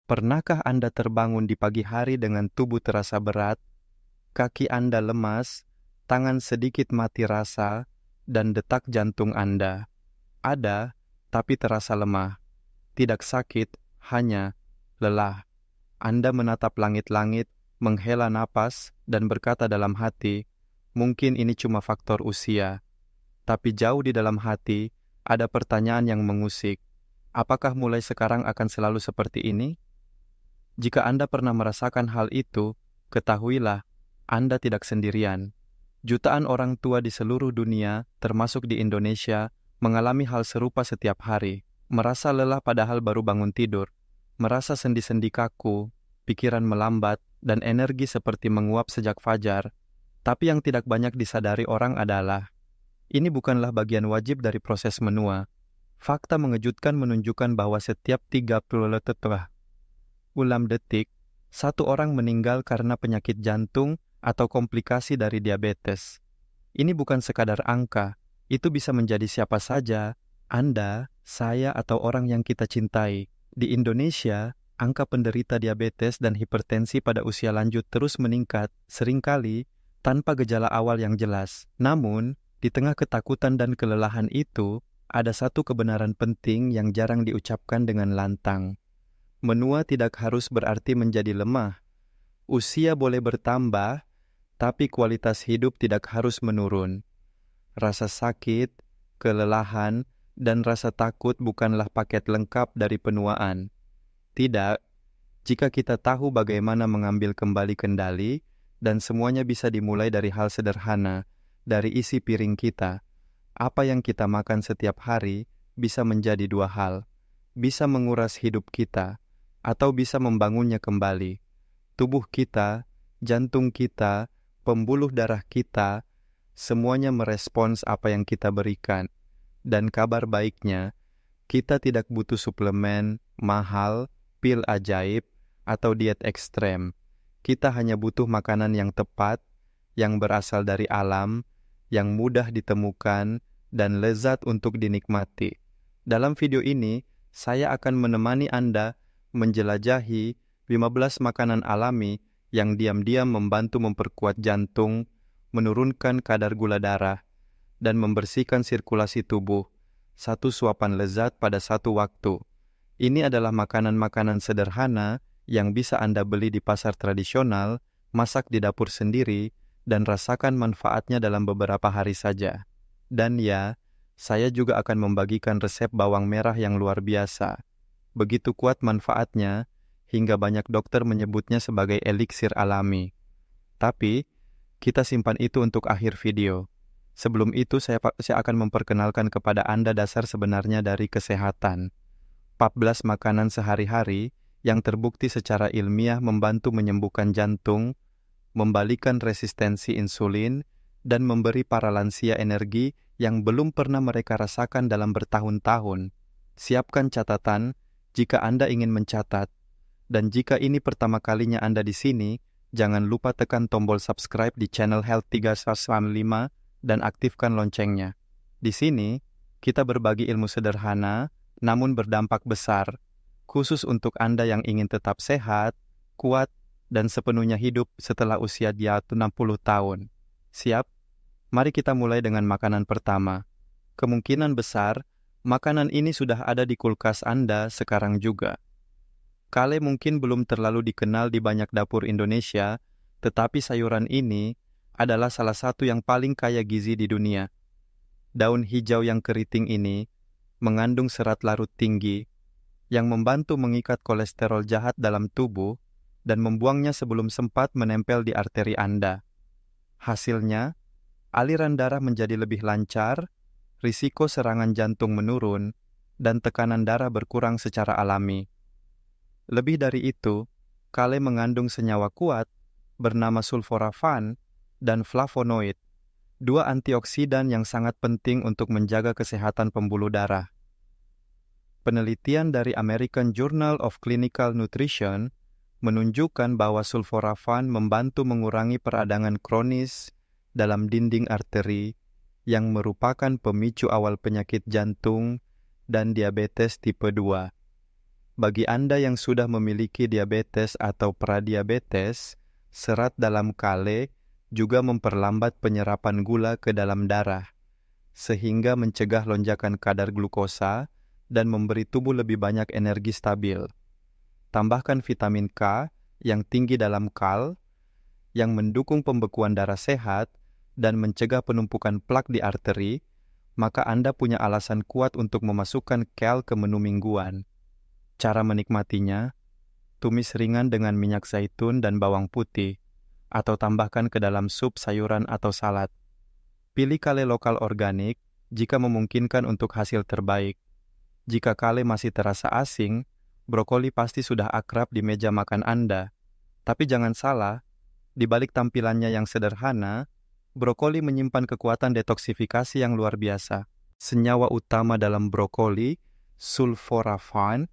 Pernahkah Anda terbangun di pagi hari dengan tubuh terasa berat, kaki Anda lemas, tangan sedikit mati rasa, dan detak jantung Anda ada, tapi terasa lemah, tidak sakit, hanya lelah. Anda menatap langit-langit, menghela napas, dan berkata dalam hati, mungkin ini cuma faktor usia. Tapi jauh di dalam hati, ada pertanyaan yang mengusik. Apakah mulai sekarang akan selalu seperti ini? Jika Anda pernah merasakan hal itu, ketahuilah, Anda tidak sendirian. Jutaan orang tua di seluruh dunia, termasuk di Indonesia, mengalami hal serupa setiap hari. Merasa lelah padahal baru bangun tidur, merasa sendi-sendi kaku, pikiran melambat, dan energi seperti menguap sejak fajar. Tapi yang tidak banyak disadari orang adalah, ini bukanlah bagian wajib dari proses menua. Fakta mengejutkan menunjukkan bahwa setiap 36 detik, satu orang meninggal karena penyakit jantung atau komplikasi dari diabetes. Ini bukan sekadar angka, itu bisa menjadi siapa saja, Anda, saya, atau orang yang kita cintai. Di Indonesia, angka penderita diabetes dan hipertensi pada usia lanjut terus meningkat, seringkali tanpa gejala awal yang jelas. Namun, di tengah ketakutan dan kelelahan itu, ada satu kebenaran penting yang jarang diucapkan dengan lantang. Menua tidak harus berarti menjadi lemah. Usia boleh bertambah, tapi kualitas hidup tidak harus menurun. Rasa sakit, kelelahan, dan rasa takut bukanlah paket lengkap dari penuaan. Tidak, jika kita tahu bagaimana mengambil kembali kendali, dan semuanya bisa dimulai dari hal sederhana, dari isi piring kita. Apa yang kita makan setiap hari bisa menjadi dua hal, bisa menguras hidup kita, atau bisa membangunnya kembali. Tubuh kita, jantung kita, pembuluh darah kita, semuanya merespons apa yang kita berikan. Dan kabar baiknya, kita tidak butuh suplemen, mahal, pil ajaib, atau diet ekstrem. Kita hanya butuh makanan yang tepat, yang berasal dari alam, yang mudah ditemukan, dan lezat untuk dinikmati. Dalam video ini, saya akan menemani Anda menjelajahi 15 makanan alami yang diam-diam membantu memperkuat jantung, menurunkan kadar gula darah, dan membersihkan sirkulasi tubuh. Satu suapan lezat pada satu waktu. Ini adalah makanan-makanan sederhana yang bisa Anda beli di pasar tradisional, masak di dapur sendiri, dan rasakan manfaatnya dalam beberapa hari saja. Dan ya, saya juga akan membagikan resep bawang merah yang luar biasa. Begitu kuat manfaatnya, hingga banyak dokter menyebutnya sebagai eliksir alami. Tapi, kita simpan itu untuk akhir video. Sebelum itu, saya akan memperkenalkan kepada Anda dasar sebenarnya dari kesehatan. 14 makanan sehari-hari yang terbukti secara ilmiah membantu menyembuhkan jantung, membalikan resistensi insulin, dan memberi para lansia energi yang belum pernah mereka rasakan dalam bertahun-tahun. Siapkan catatan jika Anda ingin mencatat. Dan jika ini pertama kalinya Anda di sini, jangan lupa tekan tombol subscribe di channel Health 365 dan aktifkan loncengnya. Di sini, kita berbagi ilmu sederhana, namun berdampak besar, khusus untuk Anda yang ingin tetap sehat, kuat, dan sepenuhnya hidup setelah usia dia 60 tahun. Siap? Mari kita mulai dengan makanan pertama. Kemungkinan besar, makanan ini sudah ada di kulkas Anda sekarang juga. Kale mungkin belum terlalu dikenal di banyak dapur Indonesia, tetapi sayuran ini adalah salah satu yang paling kaya gizi di dunia. Daun hijau yang keriting ini mengandung serat larut tinggi yang membantu mengikat kolesterol jahat dalam tubuh dan membuangnya sebelum sempat menempel di arteri Anda. Hasilnya, aliran darah menjadi lebih lancar, risiko serangan jantung menurun, dan tekanan darah berkurang secara alami. Lebih dari itu, kale mengandung senyawa kuat bernama sulforafan dan flavonoid, dua antioksidan yang sangat penting untuk menjaga kesehatan pembuluh darah. Penelitian dari American Journal of Clinical Nutrition menunjukkan bahwa sulforafan membantu mengurangi peradangan kronis dalam dinding arteri yang merupakan pemicu awal penyakit jantung dan diabetes tipe 2. Bagi Anda yang sudah memiliki diabetes atau pradiabetes, serat dalam kale juga memperlambat penyerapan gula ke dalam darah, sehingga mencegah lonjakan kadar glukosa dan memberi tubuh lebih banyak energi stabil. Tambahkan vitamin K yang tinggi dalam kal, yang mendukung pembekuan darah sehat dan mencegah penumpukan plak di arteri, maka Anda punya alasan kuat untuk memasukkan kal ke menu mingguan. Cara menikmatinya, tumis ringan dengan minyak zaitun dan bawang putih, atau tambahkan ke dalam sup sayuran atau salad. Pilih kale lokal organik jika memungkinkan untuk hasil terbaik. Jika kale masih terasa asing, brokoli pasti sudah akrab di meja makan Anda. Tapi jangan salah, di balik tampilannya yang sederhana, brokoli menyimpan kekuatan detoksifikasi yang luar biasa. Senyawa utama dalam brokoli, sulforafan,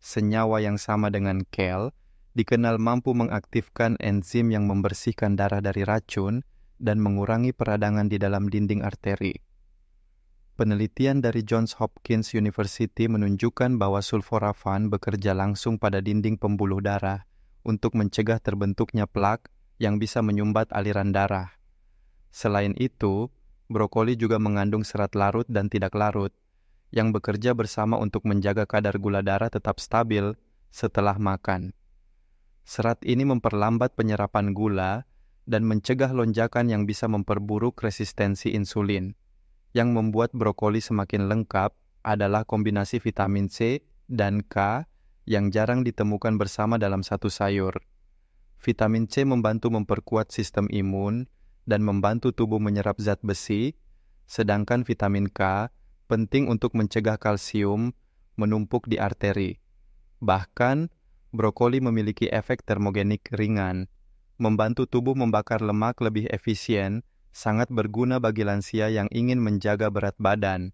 senyawa yang sama dengan kale, dikenal mampu mengaktifkan enzim yang membersihkan darah dari racun dan mengurangi peradangan di dalam dinding arteri. Penelitian dari Johns Hopkins University menunjukkan bahwa sulforafan bekerja langsung pada dinding pembuluh darah untuk mencegah terbentuknya plak yang bisa menyumbat aliran darah. Selain itu, brokoli juga mengandung serat larut dan tidak larut, yang bekerja bersama untuk menjaga kadar gula darah tetap stabil setelah makan. Serat ini memperlambat penyerapan gula dan mencegah lonjakan yang bisa memperburuk resistensi insulin. Yang membuat brokoli semakin lengkap adalah kombinasi vitamin C dan K yang jarang ditemukan bersama dalam satu sayur. Vitamin C membantu memperkuat sistem imun dan membantu tubuh menyerap zat besi, sedangkan vitamin K penting untuk mencegah kalsium menumpuk di arteri. Bahkan, brokoli memiliki efek termogenik ringan, membantu tubuh membakar lemak lebih efisien, sangat berguna bagi lansia yang ingin menjaga berat badan.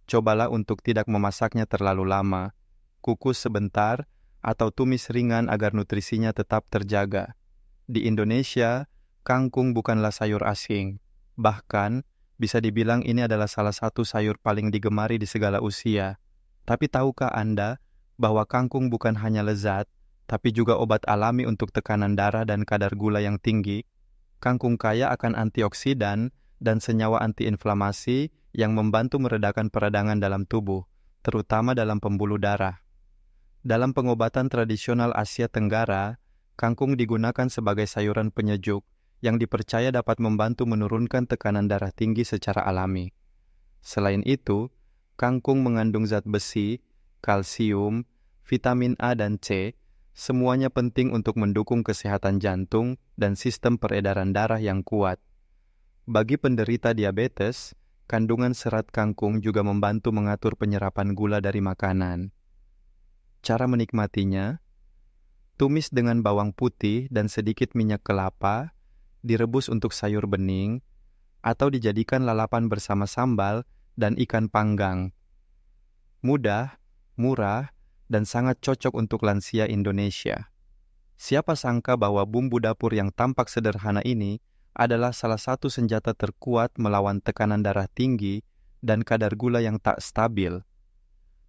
Cobalah untuk tidak memasaknya terlalu lama, kukus sebentar, atau tumis ringan agar nutrisinya tetap terjaga. Di Indonesia, kangkung bukanlah sayur asing. Bahkan, bisa dibilang ini adalah salah satu sayur paling digemari di segala usia. Tapi tahukah Anda bahwa kangkung bukan hanya lezat, tapi juga obat alami untuk tekanan darah dan kadar gula yang tinggi? Kangkung kaya akan antioksidan dan senyawa antiinflamasi yang membantu meredakan peradangan dalam tubuh, terutama dalam pembuluh darah. Dalam pengobatan tradisional Asia Tenggara, kangkung digunakan sebagai sayuran penyejuk yang dipercaya dapat membantu menurunkan tekanan darah tinggi secara alami. Selain itu, kangkung mengandung zat besi, kalsium, vitamin A dan C, semuanya penting untuk mendukung kesehatan jantung dan sistem peredaran darah yang kuat. Bagi penderita diabetes, kandungan serat kangkung juga membantu mengatur penyerapan gula dari makanan. Cara menikmatinya, tumis dengan bawang putih dan sedikit minyak kelapa, direbus untuk sayur bening, atau dijadikan lalapan bersama sambal dan ikan panggang. Mudah, murah, dan sangat cocok untuk lansia Indonesia. Siapa sangka bahwa bumbu dapur yang tampak sederhana ini adalah salah satu senjata terkuat melawan tekanan darah tinggi dan kadar gula yang tak stabil.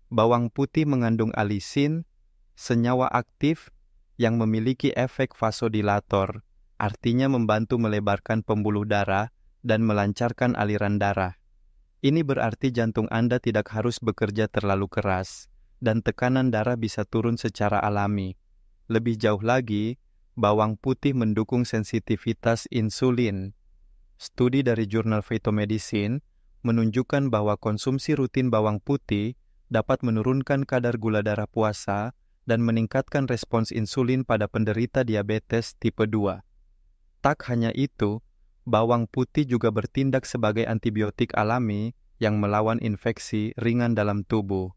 Bawang putih mengandung alisin, senyawa aktif yang memiliki efek vasodilator, artinya membantu melebarkan pembuluh darah dan melancarkan aliran darah. Ini berarti jantung Anda tidak harus bekerja terlalu keras, dan tekanan darah bisa turun secara alami. Lebih jauh lagi, bawang putih mendukung sensitivitas insulin. Studi dari jurnal Phytomedicine menunjukkan bahwa konsumsi rutin bawang putih dapat menurunkan kadar gula darah puasa dan meningkatkan respons insulin pada penderita diabetes tipe 2. Tak hanya itu, bawang putih juga bertindak sebagai antibiotik alami yang melawan infeksi ringan dalam tubuh.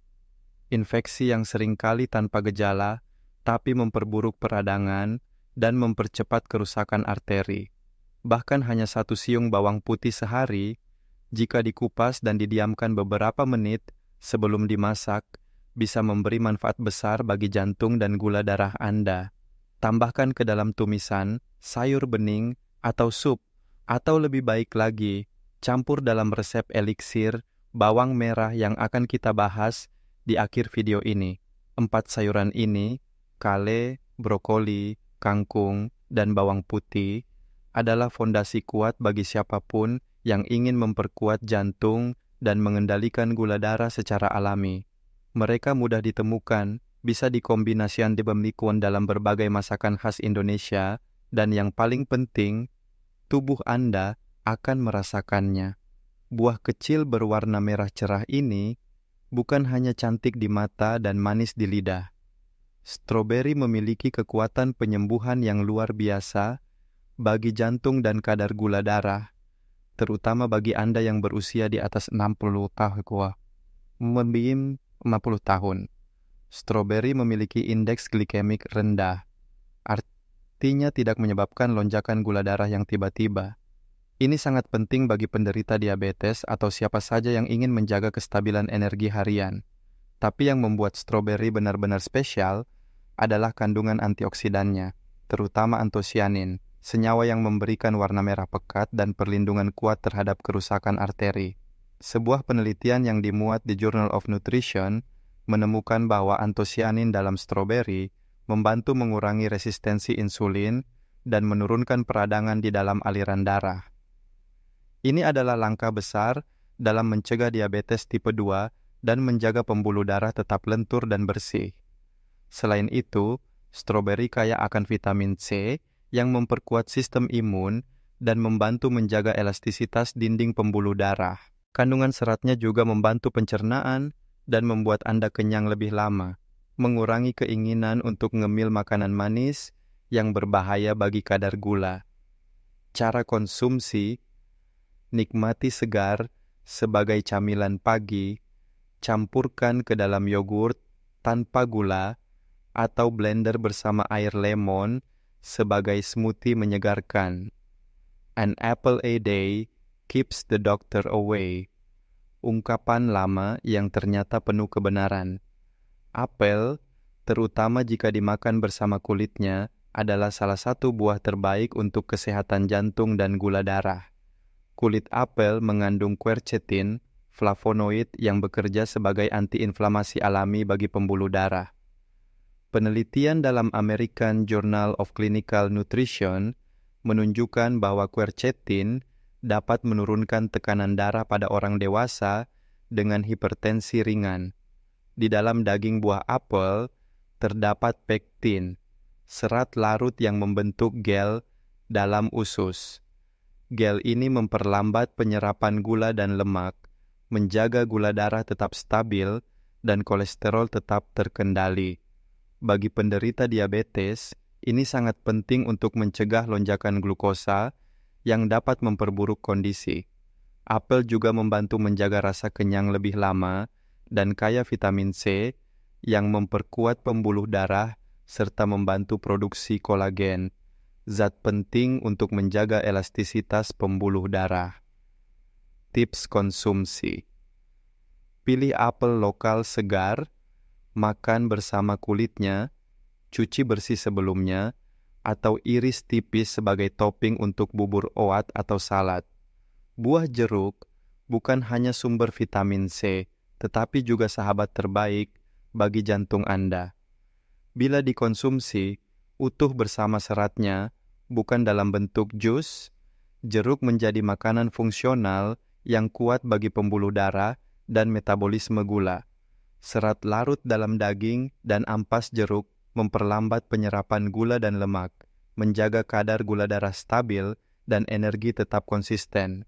Infeksi yang seringkali tanpa gejala, tapi memperburuk peradangan dan mempercepat kerusakan arteri. Bahkan hanya 1 siung bawang putih sehari, jika dikupas dan didiamkan beberapa menit sebelum dimasak, bisa memberi manfaat besar bagi jantung dan gula darah Anda. Tambahkan ke dalam tumisan, sayur bening, atau sup, atau lebih baik lagi, campur dalam resep eliksir bawang merah yang akan kita bahas di akhir video ini. 4 sayuran ini, kale, brokoli, kangkung, dan bawang putih, adalah fondasi kuat bagi siapapun yang ingin memperkuat jantung dan mengendalikan gula darah secara alami. Mereka mudah ditemukan, bisa dikombinasikan di pemikuan dalam berbagai masakan khas Indonesia, dan yang paling penting, tubuh Anda akan merasakannya. Buah kecil berwarna merah cerah ini bukan hanya cantik di mata dan manis di lidah. Stroberi memiliki kekuatan penyembuhan yang luar biasa bagi jantung dan kadar gula darah, terutama bagi Anda yang berusia di atas 60 tahun. Membim 50 tahun. Stroberi memiliki indeks glikemik rendah, artinya tidak menyebabkan lonjakan gula darah yang tiba-tiba. Ini sangat penting bagi penderita diabetes atau siapa saja yang ingin menjaga kestabilan energi harian. Tapi yang membuat stroberi benar-benar spesial adalah kandungan antioksidannya, terutama antosianin, senyawa yang memberikan warna merah pekat dan perlindungan kuat terhadap kerusakan arteri. Sebuah penelitian yang dimuat di Journal of Nutrition menemukan bahwa antosianin dalam stroberi membantu mengurangi resistensi insulin dan menurunkan peradangan di dalam aliran darah. Ini adalah langkah besar dalam mencegah diabetes tipe 2 dan menjaga pembuluh darah tetap lentur dan bersih. Selain itu, stroberi kaya akan vitamin C yang memperkuat sistem imun dan membantu menjaga elastisitas dinding pembuluh darah. Kandungan seratnya juga membantu pencernaan dan membuat Anda kenyang lebih lama, mengurangi keinginan untuk ngemil makanan manis yang berbahaya bagi kadar gula. Cara konsumsi: nikmati segar sebagai camilan pagi, campurkan ke dalam yogurt tanpa gula atau blender bersama air lemon sebagai smoothie menyegarkan. An apple a day keeps the doctor away. Ungkapan lama yang ternyata penuh kebenaran. Apel, terutama jika dimakan bersama kulitnya, adalah salah satu buah terbaik untuk kesehatan jantung dan gula darah. Kulit apel mengandung quercetin, flavonoid yang bekerja sebagai antiinflamasi alami bagi pembuluh darah. Penelitian dalam American Journal of Clinical Nutrition menunjukkan bahwa quercetin dapat menurunkan tekanan darah pada orang dewasa dengan hipertensi ringan. Di dalam daging buah apel terdapat pektin, serat larut yang membentuk gel dalam usus. Gel ini memperlambat penyerapan gula dan lemak, menjaga gula darah tetap stabil, dan kolesterol tetap terkendali. Bagi penderita diabetes, ini sangat penting untuk mencegah lonjakan glukosa yang dapat memperburuk kondisi. Apel juga membantu menjaga rasa kenyang lebih lama dan kaya vitamin C yang memperkuat pembuluh darah serta membantu produksi kolagen, zat penting untuk menjaga elastisitas pembuluh darah. Tips konsumsi: pilih apel lokal segar, makan bersama kulitnya, cuci bersih sebelumnya, atau iris tipis sebagai topping untuk bubur oat atau salad. Buah jeruk bukan hanya sumber vitamin C, tetapi juga sahabat terbaik bagi jantung Anda. Bila dikonsumsi utuh bersama seratnya, bukan dalam bentuk jus, jeruk menjadi makanan fungsional yang kuat bagi pembuluh darah dan metabolisme gula. Serat larut dalam daging dan ampas jeruk memperlambat penyerapan gula dan lemak, menjaga kadar gula darah stabil dan energi tetap konsisten.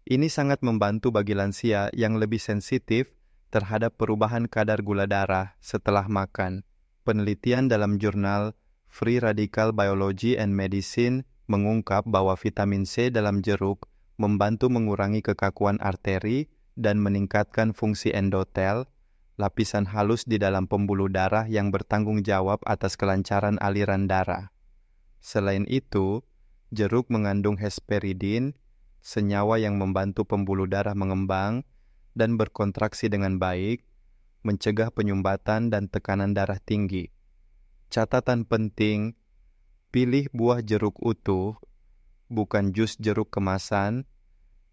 Ini sangat membantu bagi lansia yang lebih sensitif terhadap perubahan kadar gula darah setelah makan. Penelitian dalam jurnal Free Radical Biology and Medicine mengungkap bahwa vitamin C dalam jeruk membantu mengurangi kekakuan arteri dan meningkatkan fungsi endotel, lapisan halus di dalam pembuluh darah yang bertanggung jawab atas kelancaran aliran darah. Selain itu, jeruk mengandung hesperidin, senyawa yang membantu pembuluh darah mengembang dan berkontraksi dengan baik, mencegah penyumbatan dan tekanan darah tinggi. Catatan penting, pilih buah jeruk utuh, bukan jus jeruk kemasan,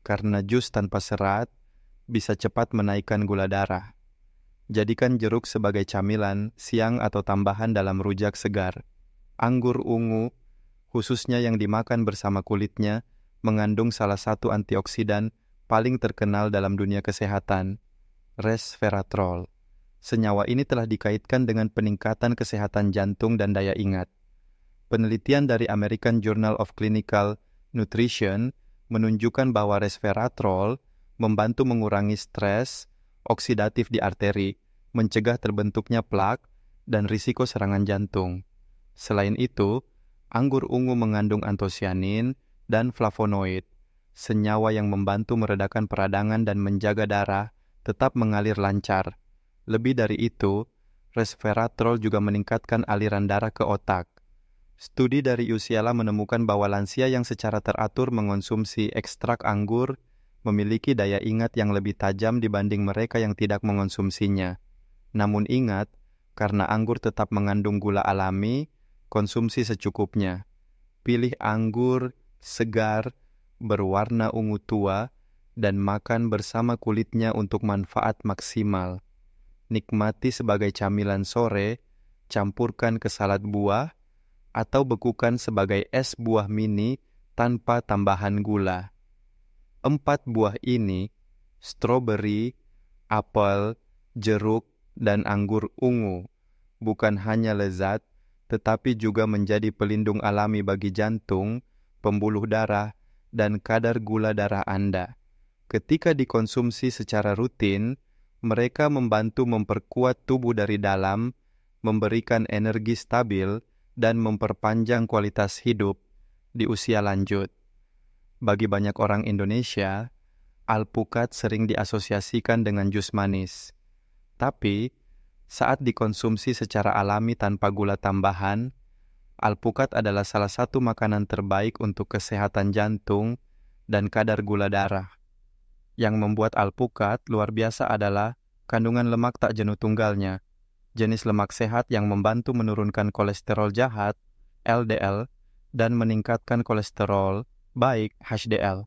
karena jus tanpa serat bisa cepat menaikkan gula darah. Jadikan jeruk sebagai camilan, siang atau tambahan dalam rujak segar. Anggur ungu, khususnya yang dimakan bersama kulitnya, mengandung salah satu antioksidan paling terkenal dalam dunia kesehatan, resveratrol. Senyawa ini telah dikaitkan dengan peningkatan kesehatan jantung dan daya ingat. Penelitian dari American Journal of Clinical Nutrition menunjukkan bahwa resveratrol membantu mengurangi stres oksidatif di arteri, mencegah terbentuknya plak, dan risiko serangan jantung. Selain itu, anggur ungu mengandung antosianin dan flavonoid, senyawa yang membantu meredakan peradangan dan menjaga darah tetap mengalir lancar. Lebih dari itu, resveratrol juga meningkatkan aliran darah ke otak. Studi dari UCLA menemukan bahwa lansia yang secara teratur mengonsumsi ekstrak anggur memiliki daya ingat yang lebih tajam dibanding mereka yang tidak mengonsumsinya. Namun ingat, karena anggur tetap mengandung gula alami, konsumsi secukupnya. Pilih anggur segar, berwarna ungu tua, dan makan bersama kulitnya untuk manfaat maksimal. Nikmati sebagai camilan sore, campurkan ke salad buah, atau bekukan sebagai es buah mini tanpa tambahan gula. 4 buah ini, stroberi, apel, jeruk, dan anggur ungu, bukan hanya lezat, tetapi juga menjadi pelindung alami bagi jantung, pembuluh darah, dan kadar gula darah Anda. Ketika dikonsumsi secara rutin, mereka membantu memperkuat tubuh dari dalam, memberikan energi stabil, dan memperpanjang kualitas hidup di usia lanjut. Bagi banyak orang Indonesia, alpukat sering diasosiasikan dengan jus manis. Tapi, saat dikonsumsi secara alami tanpa gula tambahan, alpukat adalah salah satu makanan terbaik untuk kesehatan jantung dan kadar gula darah. Yang membuat alpukat luar biasa adalah kandungan lemak tak jenuh tunggalnya, jenis lemak sehat yang membantu menurunkan kolesterol jahat, LDL, dan meningkatkan kolesterol baik HDL.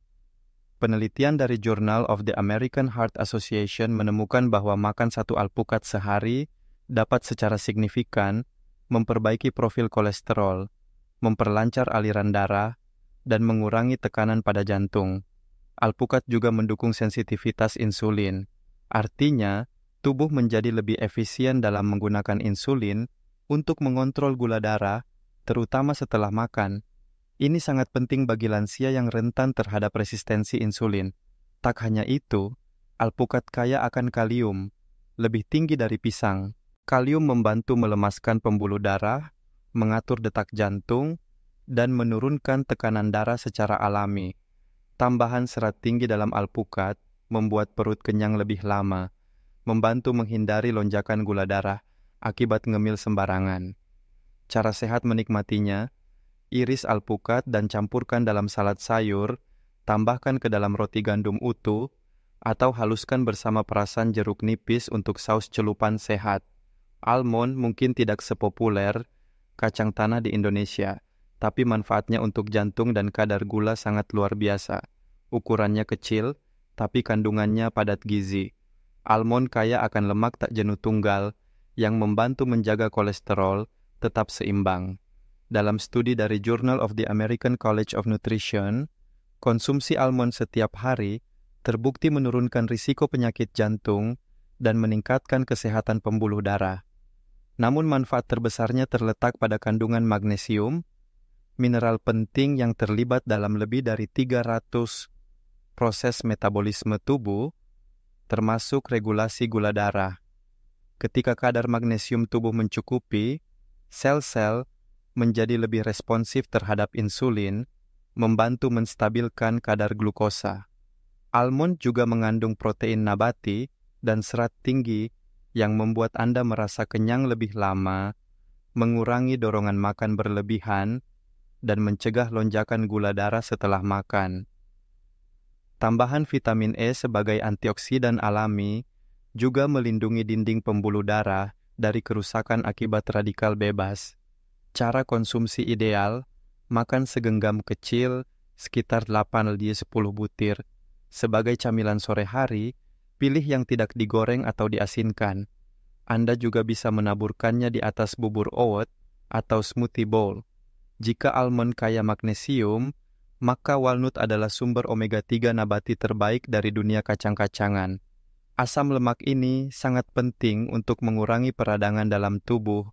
Penelitian dari Journal of the American Heart Association menemukan bahwa makan 1 alpukat sehari dapat secara signifikan memperbaiki profil kolesterol, memperlancar aliran darah, dan mengurangi tekanan pada jantung. Alpukat juga mendukung sensitivitas insulin. Artinya, tubuh menjadi lebih efisien dalam menggunakan insulin untuk mengontrol gula darah, terutama setelah makan. Ini sangat penting bagi lansia yang rentan terhadap resistensi insulin. Tak hanya itu, alpukat kaya akan kalium, lebih tinggi dari pisang. Kalium membantu melemaskan pembuluh darah, mengatur detak jantung, dan menurunkan tekanan darah secara alami. Tambahan serat tinggi dalam alpukat membuat perut kenyang lebih lama, membantu menghindari lonjakan gula darah akibat ngemil sembarangan. Cara sehat menikmatinya: iris alpukat dan campurkan dalam salad sayur, tambahkan ke dalam roti gandum utuh, atau haluskan bersama perasan jeruk nipis untuk saus celupan sehat. Almond mungkin tidak sepopuler kacang tanah di Indonesia, tapi manfaatnya untuk jantung dan kadar gula sangat luar biasa. Ukurannya kecil, tapi kandungannya padat gizi. Almond kaya akan lemak tak jenuh tunggal, yang membantu menjaga kolesterol tetap seimbang. Dalam studi dari Journal of the American College of Nutrition, konsumsi almond setiap hari terbukti menurunkan risiko penyakit jantung dan meningkatkan kesehatan pembuluh darah. Namun manfaat terbesarnya terletak pada kandungan magnesium, mineral penting yang terlibat dalam lebih dari 300 proses metabolisme tubuh, termasuk regulasi gula darah. Ketika kadar magnesium tubuh mencukupi, sel-sel menjadi lebih responsif terhadap insulin, membantu menstabilkan kadar glukosa. Almond juga mengandung protein nabati dan serat tinggi yang membuat Anda merasa kenyang lebih lama, mengurangi dorongan makan berlebihan, dan mencegah lonjakan gula darah setelah makan. Tambahan vitamin E sebagai antioksidan alami juga melindungi dinding pembuluh darah dari kerusakan akibat radikal bebas. Cara konsumsi ideal: makan segenggam kecil, sekitar 8-10 butir. Sebagai camilan sore hari, pilih yang tidak digoreng atau diasinkan. Anda juga bisa menaburkannya di atas bubur oat atau smoothie bowl. Jika almond kaya magnesium, maka walnut adalah sumber omega-3 nabati terbaik dari dunia kacang-kacangan. Asam lemak ini sangat penting untuk mengurangi peradangan dalam tubuh,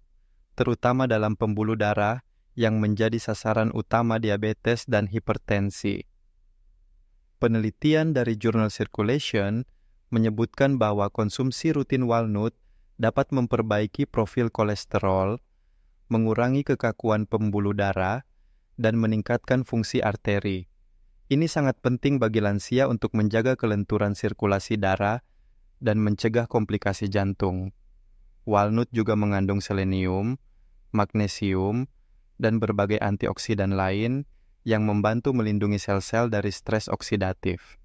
terutama dalam pembuluh darah yang menjadi sasaran utama diabetes dan hipertensi. Penelitian dari jurnal Circulation menyebutkan bahwa konsumsi rutin walnut dapat memperbaiki profil kolesterol, mengurangi kekakuan pembuluh darah, dan meningkatkan fungsi arteri. Ini sangat penting bagi lansia untuk menjaga kelenturan sirkulasi darah dan mencegah komplikasi jantung. Walnut juga mengandung selenium, magnesium, dan berbagai antioksidan lain yang membantu melindungi sel-sel dari stres oksidatif.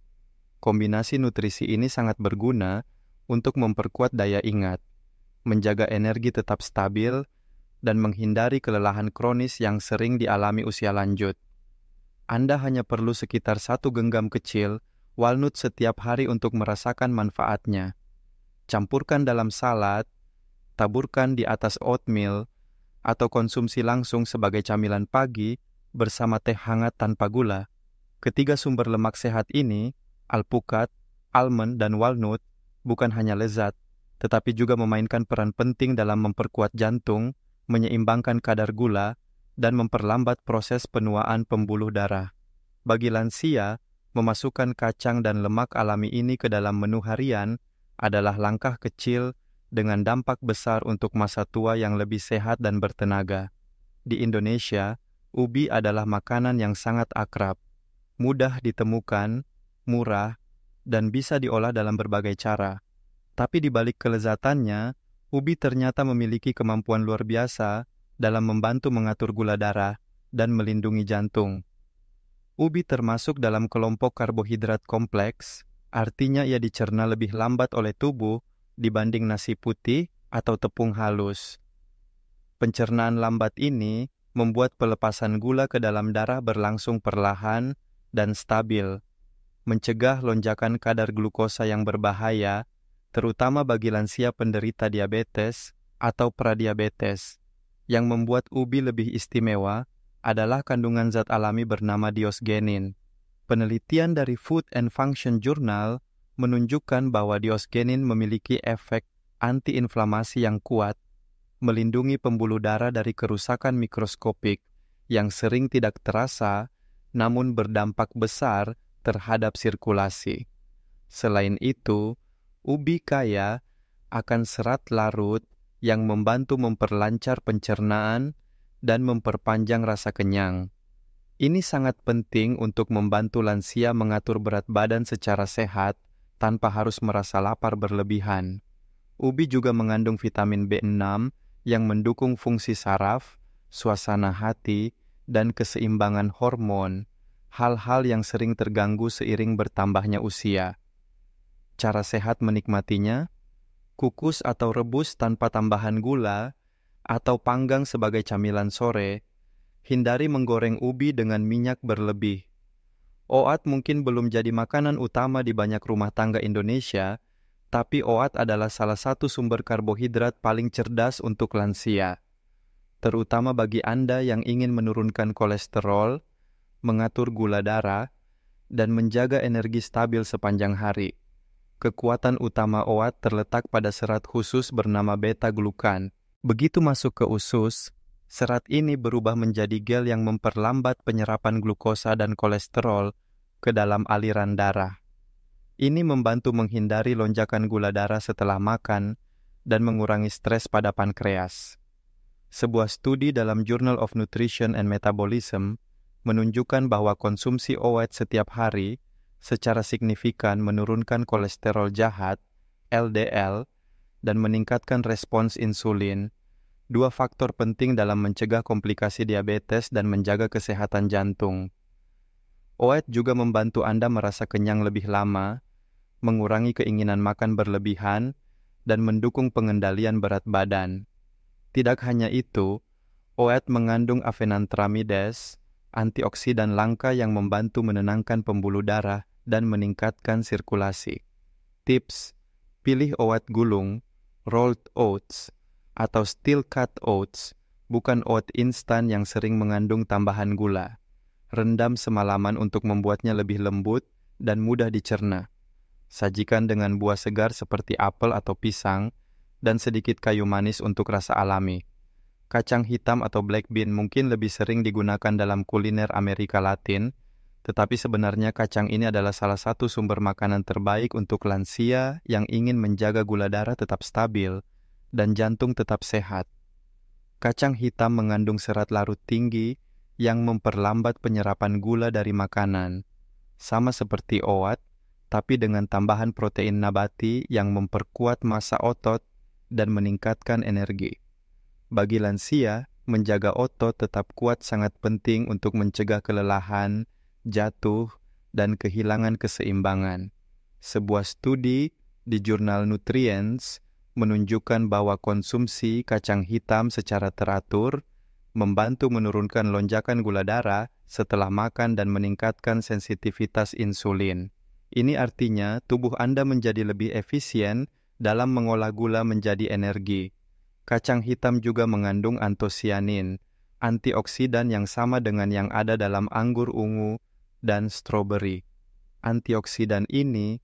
Kombinasi nutrisi ini sangat berguna untuk memperkuat daya ingat, menjaga energi tetap stabil, dan menghindari kelelahan kronis yang sering dialami usia lanjut. Anda hanya perlu sekitar 1 genggam kecil walnut setiap hari untuk merasakan manfaatnya. Campurkan dalam salad, taburkan di atas oatmeal, atau konsumsi langsung sebagai camilan pagi bersama teh hangat tanpa gula. Ketiga sumber lemak sehat ini, alpukat, almond, dan walnut, bukan hanya lezat, tetapi juga memainkan peran penting dalam memperkuat jantung, menyeimbangkan kadar gula, dan memperlambat proses penuaan pembuluh darah. Bagi lansia, memasukkan kacang dan lemak alami ini ke dalam menu harian adalah langkah kecil dengan dampak besar untuk masa tua yang lebih sehat dan bertenaga. Di Indonesia, ubi adalah makanan yang sangat akrab, mudah ditemukan, murah, dan bisa diolah dalam berbagai cara. Tapi di balik kelezatannya, ubi ternyata memiliki kemampuan luar biasa dalam membantu mengatur gula darah dan melindungi jantung. Ubi termasuk dalam kelompok karbohidrat kompleks, artinya ia dicerna lebih lambat oleh tubuh dibanding nasi putih atau tepung halus. Pencernaan lambat ini membuat pelepasan gula ke dalam darah berlangsung perlahan dan stabil, mencegah lonjakan kadar glukosa yang berbahaya, terutama bagi lansia penderita diabetes atau pradiabetes. Yang membuat ubi lebih istimewa adalah kandungan zat alami bernama diosgenin. Penelitian dari Food and Function Journal menunjukkan bahwa diosgenin memiliki efek antiinflamasi yang kuat, melindungi pembuluh darah dari kerusakan mikroskopik yang sering tidak terasa namun berdampak besar terhadap sirkulasi. Selain itu, ubi kaya akan serat larut yang membantu memperlancar pencernaan dan memperpanjang rasa kenyang. Ini sangat penting untuk membantu lansia mengatur berat badan secara sehat tanpa harus merasa lapar berlebihan. Ubi juga mengandung vitamin B6 yang mendukung fungsi saraf, suasana hati, dan keseimbangan hormon, hal-hal yang sering terganggu seiring bertambahnya usia. Cara sehat menikmatinya: kukus atau rebus tanpa tambahan gula, atau panggang sebagai camilan sore. Hindari menggoreng ubi dengan minyak berlebih. Oat mungkin belum jadi makanan utama di banyak rumah tangga Indonesia, tapi oat adalah salah satu sumber karbohidrat paling cerdas untuk lansia, terutama bagi Anda yang ingin menurunkan kolesterol, mengatur gula darah, dan menjaga energi stabil sepanjang hari. Kekuatan utama oat terletak pada serat khusus bernama beta-glukan. Begitu masuk ke usus, serat ini berubah menjadi gel yang memperlambat penyerapan glukosa dan kolesterol ke dalam aliran darah. Ini membantu menghindari lonjakan gula darah setelah makan dan mengurangi stres pada pankreas. Sebuah studi dalam Journal of Nutrition and Metabolism menunjukkan bahwa konsumsi oat setiap hari secara signifikan menurunkan kolesterol jahat, LDL, dan meningkatkan respons insulin, dua faktor penting dalam mencegah komplikasi diabetes dan menjaga kesehatan jantung. Oat juga membantu Anda merasa kenyang lebih lama, mengurangi keinginan makan berlebihan, dan mendukung pengendalian berat badan. Tidak hanya itu, oat mengandung avenanthramides, antioksidan langka yang membantu menenangkan pembuluh darah dan meningkatkan sirkulasi. Tips: pilih oat gulung, rolled oats, atau steel cut oats, bukan oat instan yang sering mengandung tambahan gula. Rendam semalaman untuk membuatnya lebih lembut dan mudah dicerna. Sajikan dengan buah segar seperti apel atau pisang, dan sedikit kayu manis untuk rasa alami. Kacang hitam atau black bean mungkin lebih sering digunakan dalam kuliner Amerika Latin, tetapi sebenarnya kacang ini adalah salah satu sumber makanan terbaik untuk lansia yang ingin menjaga gula darah tetap stabil dan jantung tetap sehat. Kacang hitam mengandung serat larut tinggi yang memperlambat penyerapan gula dari makanan, sama seperti oat, tapi dengan tambahan protein nabati yang memperkuat massa otot dan meningkatkan energi. Bagi lansia, menjaga otot tetap kuat sangat penting untuk mencegah kelelahan, jatuh, dan kehilangan keseimbangan. Sebuah studi di jurnal Nutrients menunjukkan bahwa konsumsi kacang hitam secara teratur membantu menurunkan lonjakan gula darah setelah makan dan meningkatkan sensitivitas insulin. Ini artinya tubuh Anda menjadi lebih efisien dalam mengolah gula menjadi energi. Kacang hitam juga mengandung antosianin, antioksidan yang sama dengan yang ada dalam anggur ungu dan stroberi. Antioksidan ini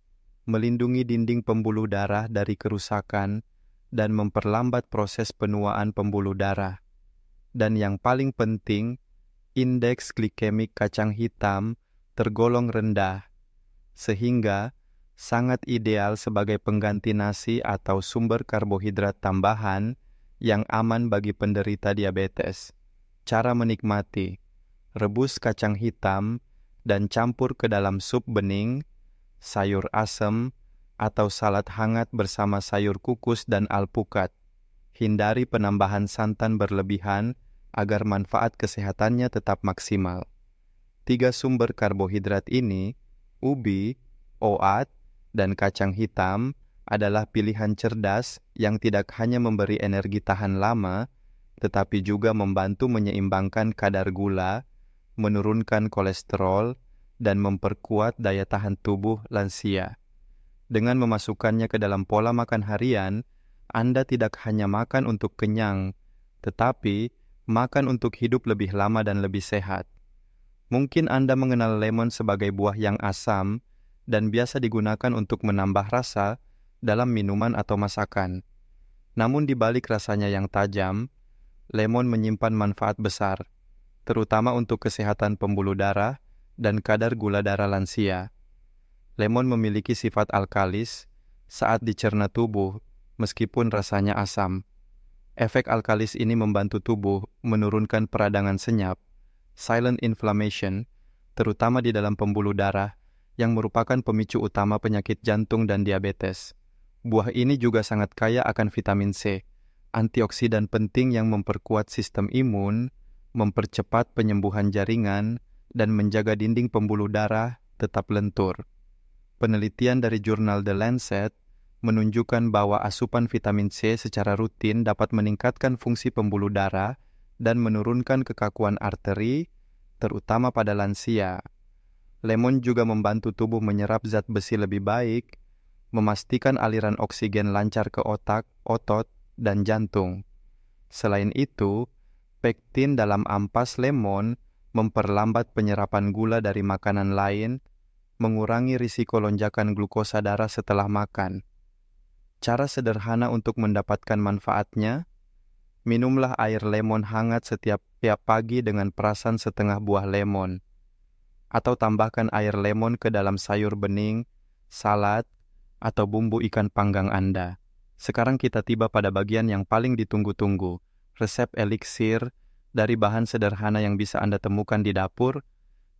melindungi dinding pembuluh darah dari kerusakan dan memperlambat proses penuaan pembuluh darah. Dan yang paling penting, indeks glikemik kacang hitam tergolong rendah, sehingga sangat ideal sebagai pengganti nasi atau sumber karbohidrat tambahan yang aman bagi penderita diabetes. Cara menikmati: rebus kacang hitam dan campur ke dalam sup bening, sayur asem, atau salad hangat bersama sayur kukus dan alpukat. Hindari penambahan santan berlebihan agar manfaat kesehatannya tetap maksimal. 3 sumber karbohidrat ini, ubi, oat, dan kacang hitam, adalah pilihan cerdas yang tidak hanya memberi energi tahan lama, tetapi juga membantu menyeimbangkan kadar gula, menurunkan kolesterol, dan memperkuat daya tahan tubuh lansia. Dengan memasukkannya ke dalam pola makan harian, Anda tidak hanya makan untuk kenyang, tetapi makan untuk hidup lebih lama dan lebih sehat. Mungkin Anda mengenal lemon sebagai buah yang asam dan biasa digunakan untuk menambah rasa dalam minuman atau masakan. Namun di balik rasanya yang tajam, lemon menyimpan manfaat besar, terutama untuk kesehatan pembuluh darah dan kadar gula darah lansia. Lemon memiliki sifat alkalis saat dicerna tubuh, meskipun rasanya asam. Efek alkalis ini membantu tubuh menurunkan peradangan senyap, silent inflammation, terutama di dalam pembuluh darah, yang merupakan pemicu utama penyakit jantung dan diabetes. Buah ini juga sangat kaya akan vitamin C, antioksidan penting yang memperkuat sistem imun, mempercepat penyembuhan jaringan, dan menjaga dinding pembuluh darah tetap lentur. Penelitian dari jurnal The Lancet menunjukkan bahwa asupan vitamin C secara rutin dapat meningkatkan fungsi pembuluh darah dan menurunkan kekakuan arteri, terutama pada lansia. Lemon juga membantu tubuh menyerap zat besi lebih baik, memastikan aliran oksigen lancar ke otak, otot, dan jantung. Selain itu, pektin dalam ampas lemon memperlambat penyerapan gula dari makanan lain, mengurangi risiko lonjakan glukosa darah setelah makan. Cara sederhana untuk mendapatkan manfaatnya: minumlah air lemon hangat setiap pagi dengan perasan setengah buah lemon, atau tambahkan air lemon ke dalam sayur bening, salad, atau bumbu ikan panggang Anda. Sekarang kita tiba pada bagian yang paling ditunggu-tunggu, resep eliksir dari bahan sederhana yang bisa Anda temukan di dapur,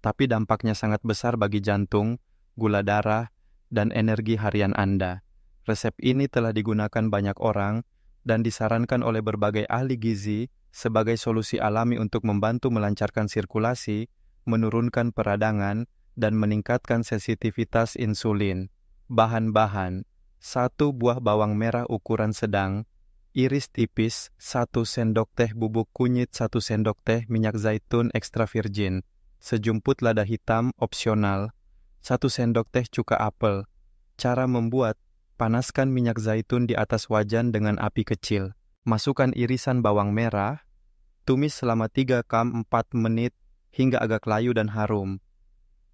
tapi dampaknya sangat besar bagi jantung, gula darah, dan energi harian Anda. Resep ini telah digunakan banyak orang dan disarankan oleh berbagai ahli gizi sebagai solusi alami untuk membantu melancarkan sirkulasi, menurunkan peradangan, dan meningkatkan sensitivitas insulin. Bahan-bahan: 1 buah bawang merah ukuran sedang, iris tipis, 1 sendok teh bubuk kunyit, 1 sendok teh minyak zaitun ekstra virgin, sejumput lada hitam opsional, 1 sendok teh cuka apel. Cara membuat: Panaskan minyak zaitun di atas wajan dengan api kecil. Masukkan irisan bawang merah, tumis selama 3-4 menit hingga agak layu dan harum.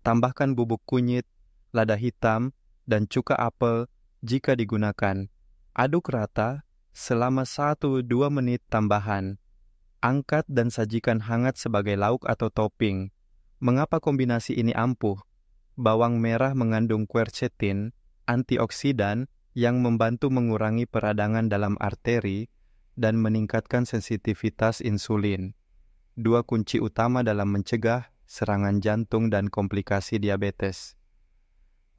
Tambahkan bubuk kunyit, lada hitam, dan cuka apel jika digunakan. Aduk rata selama 1-2 menit tambahan. Angkat dan sajikan hangat sebagai lauk atau topping. Mengapa kombinasi ini ampuh? Bawang merah mengandung quercetin, antioksidan yang membantu mengurangi peradangan dalam arteri dan meningkatkan sensitivitas insulin. 2 kunci utama dalam mencegah serangan jantung dan komplikasi diabetes.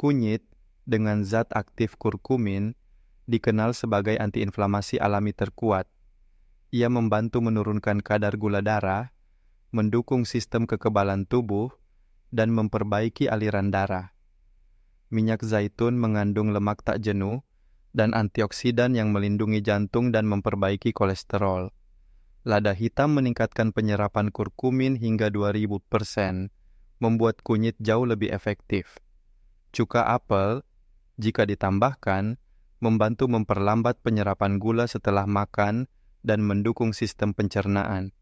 Kunyit dengan zat aktif kurkumin dikenal sebagai antiinflamasi alami terkuat. Ia membantu menurunkan kadar gula darah, mendukung sistem kekebalan tubuh, dan memperbaiki aliran darah. Minyak zaitun mengandung lemak tak jenuh dan antioksidan yang melindungi jantung dan memperbaiki kolesterol. Lada hitam meningkatkan penyerapan kurkumin hingga 2000%, membuat kunyit jauh lebih efektif. Cuka apel, jika ditambahkan, membantu memperlambat penyerapan gula setelah makan dan mendukung sistem pencernaan.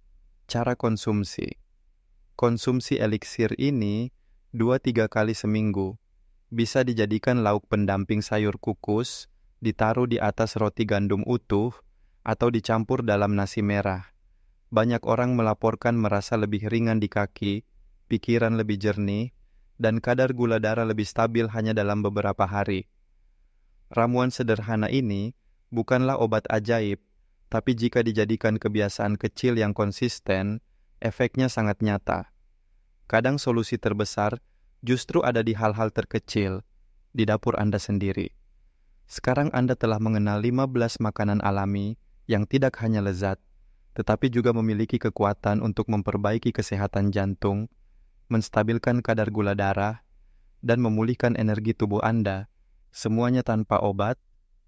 Cara konsumsi. Konsumsi eliksir ini 2-3 kali seminggu. Bisa dijadikan lauk pendamping sayur kukus, ditaruh di atas roti gandum utuh, atau dicampur dalam nasi merah. Banyak orang melaporkan merasa lebih ringan di kaki, pikiran lebih jernih, dan kadar gula darah lebih stabil hanya dalam beberapa hari. Ramuan sederhana ini bukanlah obat ajaib, tapi jika dijadikan kebiasaan kecil yang konsisten, efeknya sangat nyata. Kadang solusi terbesar justru ada di hal-hal terkecil, di dapur Anda sendiri. Sekarang Anda telah mengenal 15 makanan alami yang tidak hanya lezat, tetapi juga memiliki kekuatan untuk memperbaiki kesehatan jantung, menstabilkan kadar gula darah, dan memulihkan energi tubuh Anda, semuanya tanpa obat,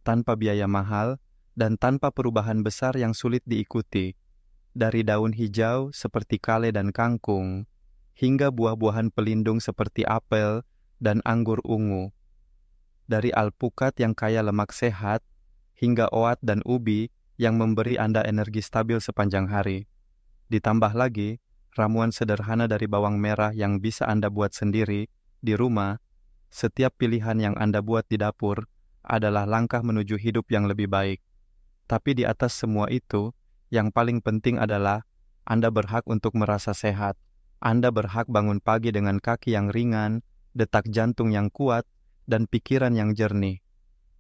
tanpa biaya mahal, dan tanpa perubahan besar yang sulit diikuti. Dari daun hijau seperti kale dan kangkung, hingga buah-buahan pelindung seperti apel dan anggur ungu. Dari alpukat yang kaya lemak sehat, hingga oat dan ubi yang memberi Anda energi stabil sepanjang hari. Ditambah lagi, ramuan sederhana dari bawang merah yang bisa Anda buat sendiri di rumah. Setiap pilihan yang Anda buat di dapur adalah langkah menuju hidup yang lebih baik. Tapi di atas semua itu, yang paling penting adalah Anda berhak untuk merasa sehat. Anda berhak bangun pagi dengan kaki yang ringan, detak jantung yang kuat, dan pikiran yang jernih.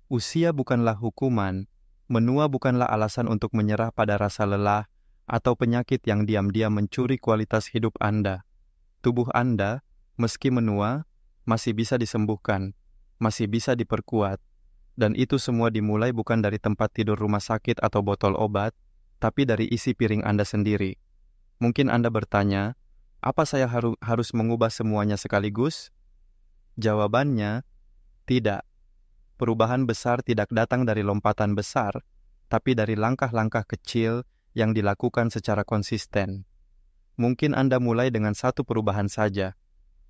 Usia bukanlah hukuman, menua bukanlah alasan untuk menyerah pada rasa lelah atau penyakit yang diam-diam mencuri kualitas hidup Anda. Tubuh Anda, meski menua, masih bisa disembuhkan, masih bisa diperkuat, dan itu semua dimulai bukan dari tempat tidur rumah sakit atau botol obat, tapi dari isi piring Anda sendiri. Mungkin Anda bertanya, apa saya harus mengubah semuanya sekaligus? Jawabannya, tidak. Perubahan besar tidak datang dari lompatan besar, tapi dari langkah-langkah kecil yang dilakukan secara konsisten. Mungkin Anda mulai dengan satu perubahan saja,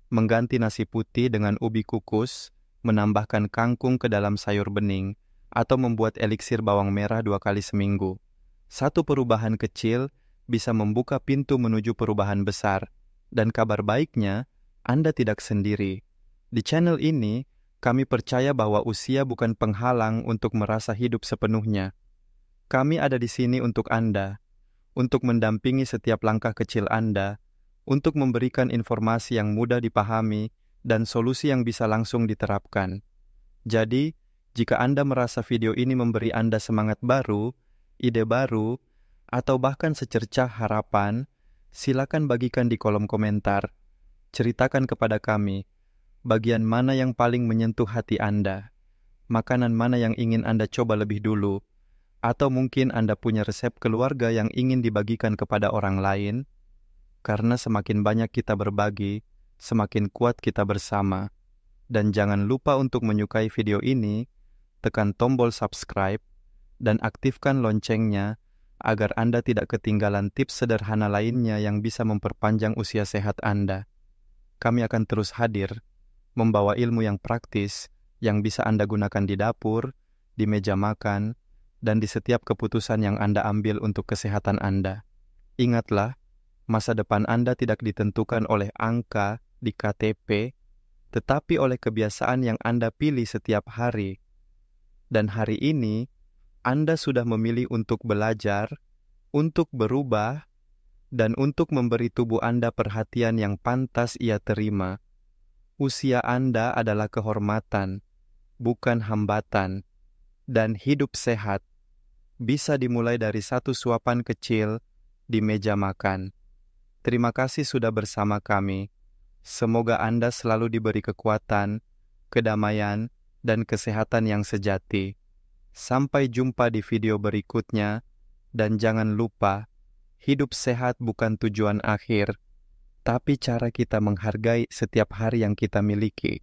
mengganti nasi putih dengan ubi kukus, menambahkan kangkung ke dalam sayur bening, atau membuat eliksir bawang merah 2 kali seminggu. Satu perubahan kecil bisa membuka pintu menuju perubahan besar, dan kabar baiknya, Anda tidak sendiri. Di channel ini, kami percaya bahwa usia bukan penghalang untuk merasa hidup sepenuhnya. Kami ada di sini untuk Anda, untuk mendampingi setiap langkah kecil Anda, untuk memberikan informasi yang mudah dipahami dan solusi yang bisa langsung diterapkan. Jadi, jika Anda merasa video ini memberi Anda semangat baru, ide baru, atau bahkan secercah harapan, silakan bagikan di kolom komentar. Ceritakan kepada kami, bagian mana yang paling menyentuh hati Anda, makanan mana yang ingin Anda coba lebih dulu, atau mungkin Anda punya resep keluarga yang ingin dibagikan kepada orang lain. Karena semakin banyak kita berbagi, semakin kuat kita bersama. Dan jangan lupa untuk menyukai video ini, tekan tombol subscribe, dan aktifkan loncengnya agar Anda tidak ketinggalan tips sederhana lainnya yang bisa memperpanjang usia sehat Anda. Kami akan terus hadir, membawa ilmu yang praktis yang bisa Anda gunakan di dapur di meja makan, dan di setiap keputusan yang Anda ambil untuk kesehatan Anda. Ingatlah, masa depan Anda tidak ditentukan oleh angka di KTP, tetapi oleh kebiasaan yang Anda pilih setiap hari. Dan hari ini, Anda sudah memilih untuk belajar, untuk berubah, dan untuk memberi tubuh Anda perhatian yang pantas ia terima. Usia Anda adalah kehormatan, bukan hambatan, dan hidup sehat bisa dimulai dari satu suapan kecil di meja makan. Terima kasih sudah bersama kami. Semoga Anda selalu diberi kekuatan, kedamaian, dan kesehatan yang sejati. Sampai jumpa di video berikutnya, dan jangan lupa, hidup sehat bukan tujuan akhir, tapi cara kita menghargai setiap hari yang kita miliki.